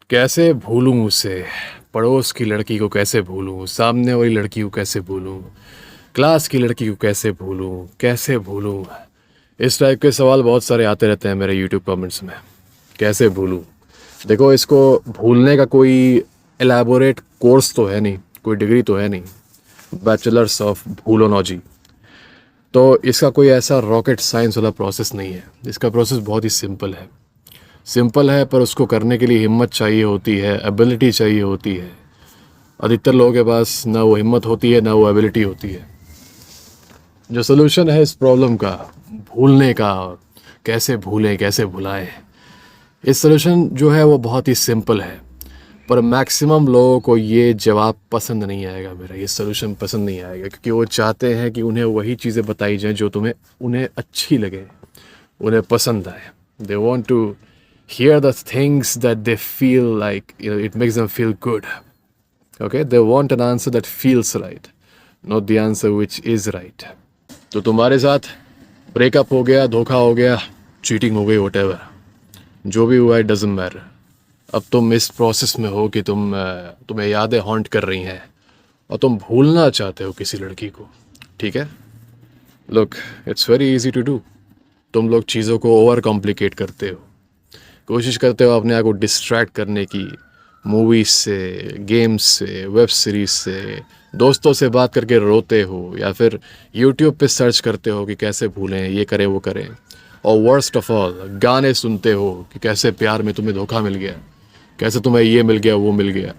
कैसे भूलूं उसे, पड़ोस की लड़की को कैसे भूलूं, सामने वाली लड़की को कैसे भूलूं, क्लास की लड़की को कैसे भूलूं, कैसे भूलूं। इस टाइप के सवाल बहुत सारे आते रहते हैं मेरे यूट्यूब कमेंट्स में। कैसे भूलूं? देखो, इसको भूलने का कोई एलैबोरेट कोर्स तो है नहीं, कोई डिग्री तो है नहीं, बैचलर्स ऑफ भूलोनॉजी। तो इसका कोई ऐसा रॉकेट साइंस वाला प्रोसेस नहीं है। इसका प्रोसेस बहुत ही सिंपल है, पर उसको करने के लिए हिम्मत चाहिए होती है, एबिलिटी चाहिए होती है। अधिकतर लोगों के पास ना वो हिम्मत होती है, ना वो एबिलिटी होती है। जो सोल्यूशन है इस प्रॉब्लम का, भूलने का, कैसे भूलें कैसे भुलाएं, इस सोल्यूशन जो है वो बहुत ही सिंपल है। पर मैक्सिमम लोगों को ये जवाब पसंद नहीं आएगा, मेरा ये सोल्यूशन पसंद नहीं आएगा, क्योंकि वो चाहते हैं कि उन्हें वही चीज़ें बताई जाएं जो उन्हें अच्छी लगे, उन्हें पसंद आए। They want to hear the things that they feel like, it makes them feel good. Okay, they want an answer that feels right, not the answer which is right. तो तुम्हारे साथ ब्रेकअप हो गया, धोखा हो गया, चीटिंग हो गई, whatever, जो भी हुआ, it doesn't matter. अब तुम इस प्रोसेस में हो कि तुम्हें यादें हॉन्ट कर रही हैं और तुम भूलना चाहते हो किसी लड़की को। ठीक है, look, it's very easy to do. तुम लोग चीज़ों को ओवर कॉम्प्लिकेट करते हो, कोशिश करते हो अपने आप को डिस्ट्रैक्ट करने की, मूवीज़ से, गेम्स से, वेब सीरीज़ से, दोस्तों से बात करके रोते हो, या फिर यूट्यूब पे सर्च करते हो कि कैसे भूलें, ये करें वो करें, और वर्स्ट ऑफ ऑल गाने सुनते हो कि कैसे प्यार में तुम्हें धोखा मिल गया, कैसे तुम्हें ये मिल गया वो मिल गया।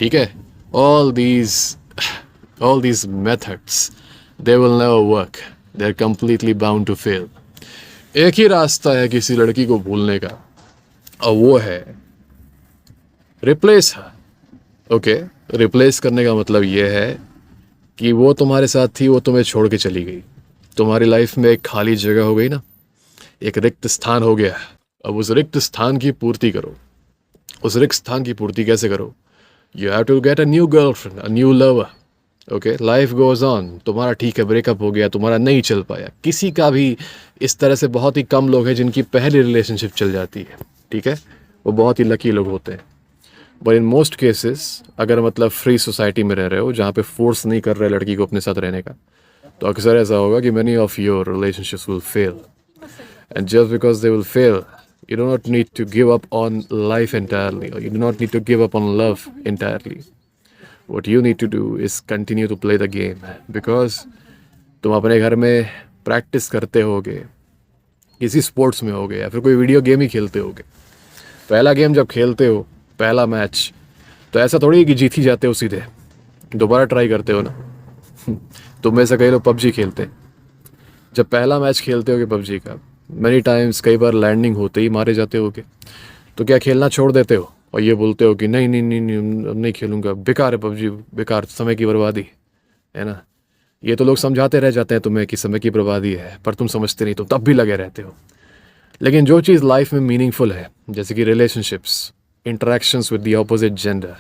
ठीक है, all these methods, they will never work, they are completely bound to fail. एक ही रास्ता है किसी लड़की को भूलने का, और वो है रिप्लेस है। ओके, रिप्लेस करने का मतलब ये है कि वो तुम्हारे साथ थी, वो तुम्हें छोड़ के चली गई, तुम्हारी लाइफ में एक खाली जगह हो गई ना, एक रिक्त स्थान हो गया। अब उस रिक्त स्थान की पूर्ति करो। उस रिक्त स्थान की पूर्ति कैसे करो? You have to get a new girlfriend, a new lover. Okay, life goes on. तुम्हारा ठीक है, ब्रेकअप हो गया, तुम्हारा नहीं चल पाया, किसी का भी इस तरह से बहुत ही कम लोग हैं जिनकी पहली रिलेशनशिप चल जाती है। ठीक है, वो बहुत ही लकी लोग होते हैं। बट इन मोस्ट केसेस, अगर मतलब फ्री सोसाइटी में रह रहे हो जहाँ पे फोर्स नहीं कर रहे लड़की को अपने साथ रहने का, तो अक्सर ऐसा होगा कि many of your relationships will fail. And just because they will fail, you do not need to give up on life entirely, or you do not need to give up on love entirely. What you need to do is continue to play the game, because तुम अपने घर में practice करते होगे, किसी sports में होगे, या फिर कोई वीडियो गेम ही खेलते होगे। पहला गेम जब खेलते हो, पहला मैच, तो ऐसा थोड़ी है कि जीत ही जाते हो सीधे, दोबारा ट्राई करते हो ना। तुम में से कई लोग पबजी खेलते हैं। जब पहला मैच खेलते होगे पबजी का, मैनी टाइम्स, कई बार लैंडिंग होते ही मारे जाते होगे, तो क्या खेलना छोड़ देते हो और ये बोलते हो कि नहीं नहीं नहीं नहीं, अब नहीं खेलूँगा, बेकार है पबजी, बेकार, समय की बर्बादी है ना। ये तो लोग समझाते रह जाते हैं तुम्हें कि समय की बर्बादी है, पर तुम समझते नहीं, तुम तब भी लगे रहते हो। लेकिन जो चीज़ लाइफ में मीनिंगफुल है, जैसे कि relationships, interactions with the opposite gender,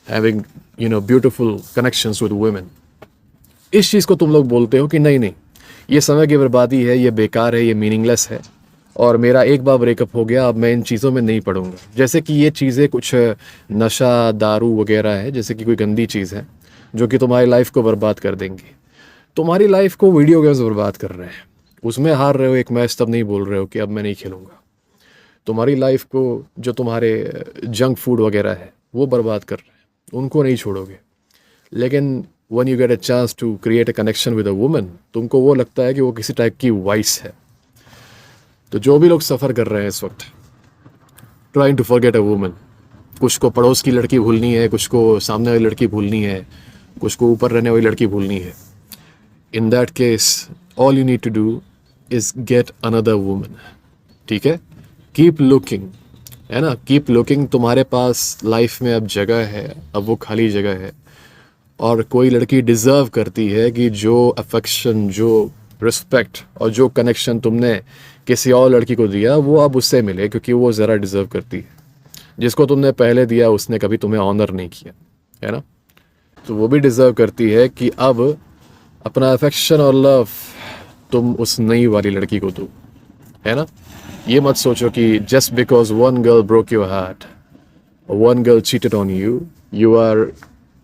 having beautiful connections with women, इस चीज़ को तुम लोग बोलते हो कि नहीं नहीं, ये समय की बर्बादी है, ये बेकार है, ये मीनिंगलेस है, और मेरा एक बार ब्रेकअप हो गया, अब मैं इन चीज़ों में नहीं पढ़ूंगा। जैसे कि ये चीज़ें कुछ नशा, दारू वगैरह है, जैसे कि कोई गंदी चीज़ है जो कि तुम्हारी लाइफ को बर्बाद कर देंगी। तुम्हारी लाइफ को वीडियो गेम्स बर्बाद कर रहे हैं, उसमें हार रहे हो एक मैच, तब नहीं बोल रहे हो कि अब मैं नहीं खेलूँगा। तुम्हारी लाइफ को जो तुम्हारे जंक फूड वगैरह है वो बर्बाद कर रहे हैं, उनको नहीं छोड़ोगे। लेकिन when you get a chance to create a connection with a woman, तुमको वो लगता है कि वो किसी टाइप की वाइस है। तो जो भी लोग सफ़र कर रहे हैं इस वक्त, trying to forget a woman, कुछ को पड़ोस की लड़की भूलनी है, कुछ को सामने वाली लड़की भूलनी है, कुछ को ऊपर रहने वाली लड़की भूलनी है। In that case, all you need to do is get another woman. ठीक है, keep looking, है ना, keep looking। तुम्हारे पास लाइफ में अब जगह है, अब वो खाली जगह है, और कोई लड़की डिज़र्व करती है कि जो अफेक्शन, जो रिस्पेक्ट और जो कनेक्शन तुमने किसी और लड़की को दिया, वो अब उससे मिले, क्योंकि वो ज़रा डिज़र्व करती है। जिसको तुमने पहले दिया उसने कभी तुम्हें ऑनर नहीं किया, है ना, तो वो भी डिज़र्व करती है कि अब अपना अफेक्शन और लव तुम उस नई वाली लड़की को दो, है ना। ये मत सोचो कि just because one girl broke your heart, one girl cheated on you, you are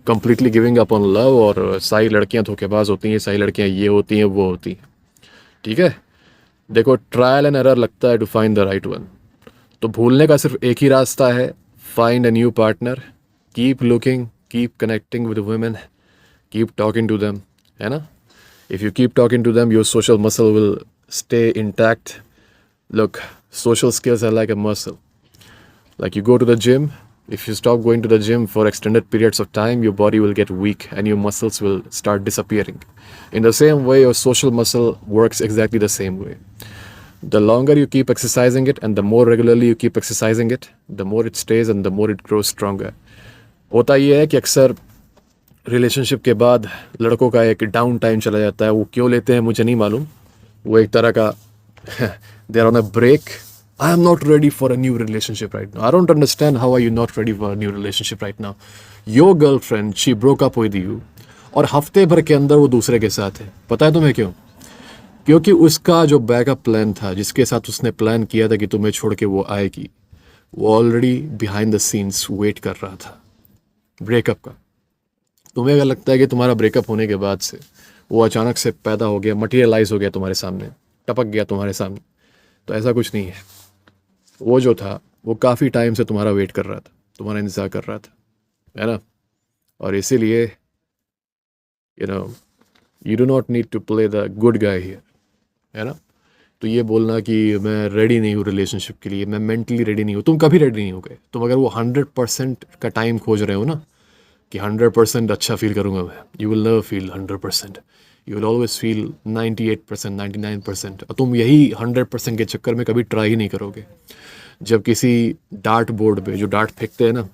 completely giving up on love, और सारी लड़कियां धोखेबाज होती हैं, सारी लड़कियां ये होती हैं वो होती हैं, ठीक है। देखो, ट्रायल एंड एरर लगता है to find the right one. तो भूलने का सिर्फ एक ही रास्ता है, find a new partner, keep looking, keep connecting with women, keep talking to them, है ना। If you keep talking to them, your social muscle will stay intact. Look, social skills are like a muscle. Like you go to the gym, if you stop going to the gym for extended periods of time, your body will get weak and your muscles will start disappearing. In the same way, your social muscle works exactly the same way. The longer you keep exercising it and the more regularly you keep exercising it, the more it stays and the more it grows stronger. होता ये है कि अक्सर relationship के बाद लड़कों का एक डाउन टाइम चला जाता है। वो क्यों लेते हैं मुझे नहीं मालूम, वो एक तरह का they are on a break. I am not ready for a new relationship right now. I don't understand how are you not ready for a new relationship right now. Your girlfriend she broke up with you और हफ्ते भर के अंदर वो दूसरे के साथ है। पता है तुम्हें क्यों? क्योंकि उसका जो बैकअप प्लान था, जिसके साथ उसने प्लान किया था कि तुम्हें छोड़ के वो आएगी, वो already behind the scenes wait कर रहा था ब्रेकअप का। तुम्हें अगर लगता है कि तुम्हारा ब्रेकअप होने के बाद से वो अचानक से पैदा हो गया, मटीरियलाइज हो गया तुम्हारे सामने, टपक गया तुम्हारे सामने, तो ऐसा कुछ नहीं है। वो जो था वो काफ़ी टाइम से तुम्हारा वेट कर रहा था, तुम्हारा इंतज़ार कर रहा था, है ना। और इसीलिए you do not need to play the good guy here, है ना। तो ये बोलना कि मैं रेडी नहीं हूँ रिलेशनशिप के लिए, मैं मेंटली रेडी नहीं हूँ, तुम कभी रेडी नहीं हो गए। तुम अगर वो 100% का टाइम खोज रहे हो ना कि 100% अच्छा फील करूँगा मैं, you will never feel 100%, you will always feel 98%, 99%। और तुम यही 100% के चक्कर में कभी ट्राई ही नहीं करोगे। जब किसी डार्ट बोर्ड पे जो डार्ट फेंकते हैं ना,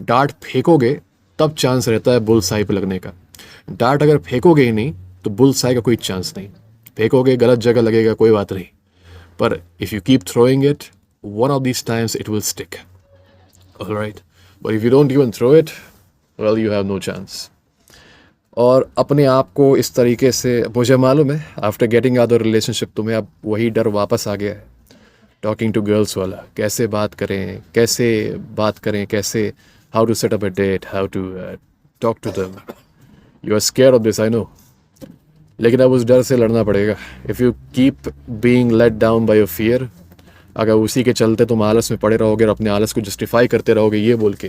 डार्ट फेंकोगे तब चांस रहता है बुल साई पे लगने का। डार्ट अगर फेंकोगे ही नहीं तो बुल साई का कोई चांस नहीं। फेंकोगे गलत जगह लगेगा, कोई बात नहीं, पर if you keep throwing it, one of this times it will stick, alright. But if you don't even throw it, well you have no chance. और अपने आप को इस तरीके से, मुझे मालूम है after getting out the relationship तुम्हें अब वही डर वापस आ गया है, टॉकिंग टू गर्ल्स वाला। कैसे बात करें, कैसे how to set up a date, how to talk to them. You are scare of this, I know, लेकिन अब उस डर से लड़ना पड़ेगा। If you keep being let down by your fear, अगर उसी के चलते तुम आलस में पड़े रहोगे और अपने आलस को जस्टिफाई करते रहोगे ये बोल के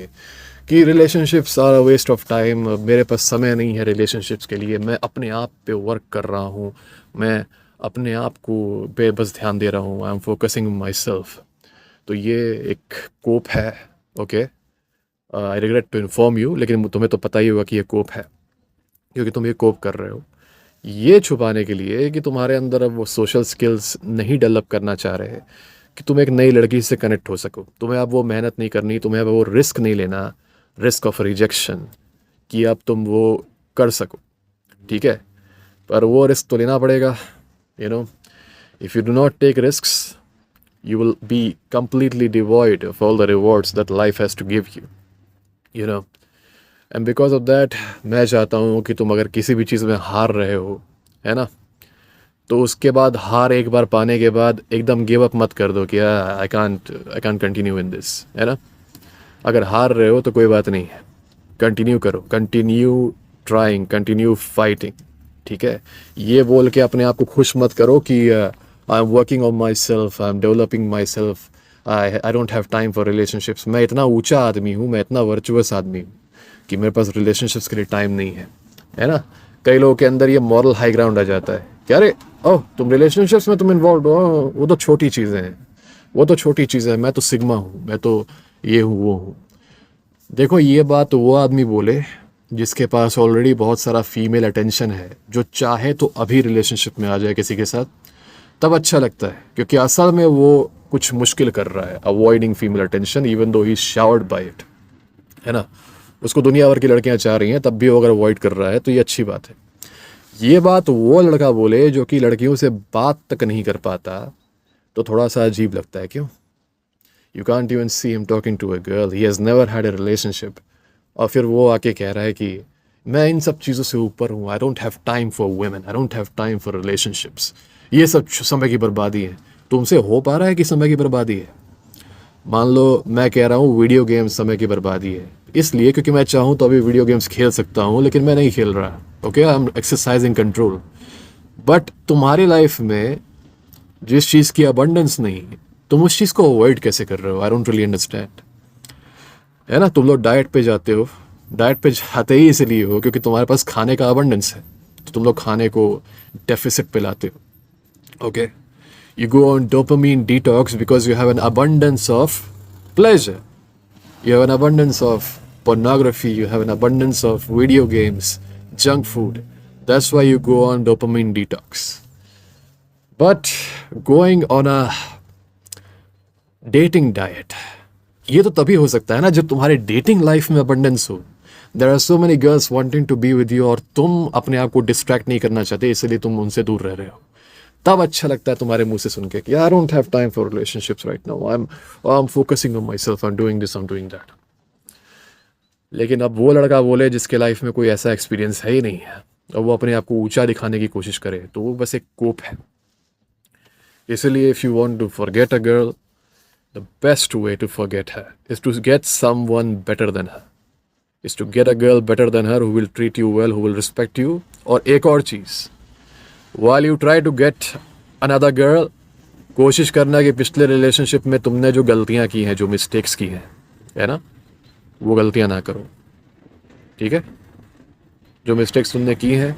कि relationships are a waste of time, मेरे पास समय नहीं है रिलेशनशिप्स के लिए, मैं अपने आप पे वर्क कर रहा हूँ, मैं अपने आप को पे बस ध्यान दे रहा हूँ, I am focusing myself, तो ये एक कोप है। Okay, I regret to inform you, लेकिन तुम्हें तो पता ही होगा कि ये कोप है, क्योंकि तुम ये कोप कर रहे हो ये छुपाने के लिए कि तुम्हारे अंदर अब वो सोशल स्किल्स नहीं डेवलप करना चाह रहे हैं कि तुम एक नई लड़की से कनेक्ट हो सको। तुम्हें अब वो मेहनत नहीं करनी, तुम्हें अब वो रिस्क नहीं लेना, रिस्क ऑफ रिजेक्शन, कि अब तुम वो कर सको, ठीक है। पर वो रिस्क तो लेना पड़ेगा, you know. If you do not take risks, you will be completely devoid of all the rewards that life has to give you, you know. And because of that मैं चाहता हूँ कि तुम अगर किसी भी चीज़ में हार रहे हो, है ना, तो उसके बाद हार एक बार पाने के बाद एकदम गिव अप मत कर दो कि I can't continue in this, है ना। अगर हार रहे हो तो कोई बात नहीं है, कंटिन्यू करो, कंटिन्यू ट्राइंग, कंटिन्यू फाइटिंग, ठीक है। ये बोल के अपने आप को खुश मत करो कि I am working on my self, I am developing my self, I don't have time for relationships, मैं इतना ऊँचा आदमी हूँ, मैं इतना वर्चुअस आदमी हूँ कि मेरे पास रिलेशनशिप्स के लिए टाइम नहीं है ना। कई लोगों के अंदर ये मॉरल हाई ग्राउंड आ जाता है कि अरे ओह तुम रिलेशनशिप्स में तुम इन्वॉल्व हो, वो तो छोटी चीज़ें हैं, वो तो छोटी चीज़ें हैं, मैं तो सिग्मा हूँ, मैं तो ये हूँ वो हूँ। देखो, ये बात वो आदमी बोले जिसके पास ऑलरेडी बहुत सारा फीमेल अटेंशन है, जो चाहे तो अभी रिलेशनशिप में आ जाए किसी के साथ, तब अच्छा लगता है, क्योंकि असल में वो कुछ मुश्किल कर रहा है, avoiding female attention even though he showered bye it, है ना। उसको दुनिया भर की लड़कियां चाह रही हैं, तब भी वो अगर अवॉइड कर रहा है तो ये अच्छी बात है। ये बात वो लड़का बोले जो कि लड़कियों से बात तक नहीं कर पाता, तो थोड़ा सा अजीब लगता है, क्यों? You can't even see him talking to a girl, he has never had a relationship, और फिर वो आके कह रहा है कि मैं इन सब चीज़ों से ऊपर हूँ, I don't have time for women, I don't have time for relationships, ये सब समय की बर्बादी है। तुमसे हो पा रहा है कि समय की बर्बादी है? मान लो मैं कह रहा हूँ वीडियो गेम्स समय की बर्बादी है, इसलिए क्योंकि मैं चाहूँ तो अभी वीडियो गेम्स खेल सकता हूँ, लेकिन मैं नहीं खेल रहा। Okay, I am exercising control. But तुम्हारी लाइफ में जिस चीज़ की अबंडेंस नहीं है, तुम उस चीज़ को अवॉइड कैसे कर रहे हो? I don't really understand. है ना, तुम लोग डाइट पे जाते हो, डाइट पे जाते ही इसलिए हो क्योंकि तुम्हारे पास खाने का अबंडेंस है, तो तुम लोग खाने को डेफिसिट पे लाते हो। Okay, you go on dopamine detox because you have an abundance of pleasure, you have an abundance of pornography, you have an abundance of video games, junk food. That's why you go on dopamine detox. But going on a dating diet, ये तो तभी हो सकता है ना जब तुम्हारे dating life में अबंडेंस हो। There are so many girls wanting to be with you और तुम अपने आप को डिस्ट्रैक्ट नहीं करना चाहते, इसलिए तुम उनसे दूर रह रहे हो। तब अच्छा लगता है तुम्हारे मुंह से सुन के कि I don't have time for relationships right now, I am focusing on my self, I am doing this, I am doing that. लेकिन अब वो लड़का बोले जिसके लाइफ में कोई ऐसा एक्सपीरियंस है ही नहीं है और वो अपने आप को ऊंचा दिखाने की कोशिश करे, तो वो बस एक कोप है। इसलिए if you want to forget a girl, the best way to forget her is to get someone better than her, is to get a girl better than her who will treat you well, who will respect you. और एक और चीज़, while you try to get another girl, कोशिश करना कि पिछले relationship में तुमने जो गलतियाँ की हैं, जो मिस्टेक्स की हैं, है ना, वो गलतियाँ ना करो। ठीक है, जो मिस्टेक्स तुमने की हैं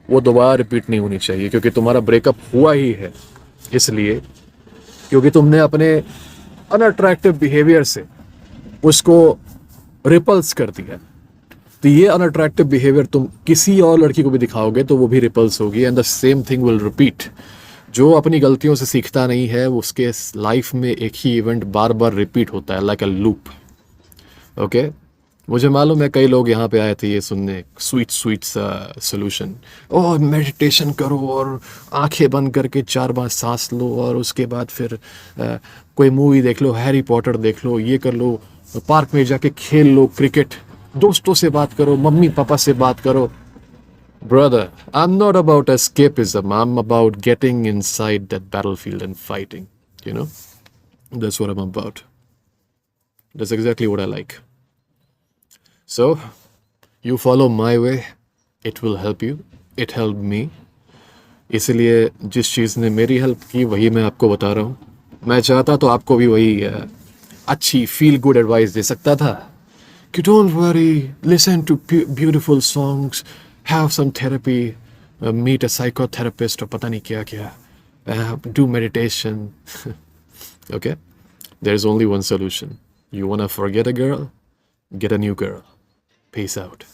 वो दोबारा रिपीट नहीं होनी चाहिए, क्योंकि तुम्हारा ब्रेकअप हुआ ही है इसलिए क्योंकि तुमने अपने अनअट्रैक्टिव बिहेवियर से उसको रिपल्स कर दिया। तो ये अनअट्रैक्टिव बिहेवियर तुम किसी और लड़की को भी दिखाओगे तो वो भी रिपल्स होगी, and the same thing will repeat. जो अपनी गलतियों से सीखता नहीं है उसके लाइफ में एक ही इवेंट बार बार रिपीट होता है, लाइक अ लूप। ओके, मुझे मालूम है कई लोग यहाँ पे आए थे ये सुनने, स्वीट स्वीट सा सोल्यूशन, और मेडिटेशन करो और आंखें बंद करके 4 बार सांस लो और उसके बाद फिर कोई मूवी देख लो, हैरी पॉटर देख लो, ये कर लो, पार्क में जाके खेल लो क्रिकेट, दोस्तों से बात करो, मम्मी पापा से बात करो। Brother, I'm not about escapism, I'm about getting inside that battlefield and fighting, you know? That's what I'm about. That's exactly what I like. So, you follow my way, it will help you, it helped me. इसलिए जिस चीज़ ने मेरी help की वही मैं आपको बता रहा हूँ। मैं चाहता तो आपको भी वही अच्छी फील गुड एडवाइस दे सकता था कि don't worry, listen to beautiful songs, have some therapy, meet a psychotherapist और पता नहीं क्या क्या, do meditation. Okay, there is only one solution. You wanna forget a girl? Get a new girl. Peace out.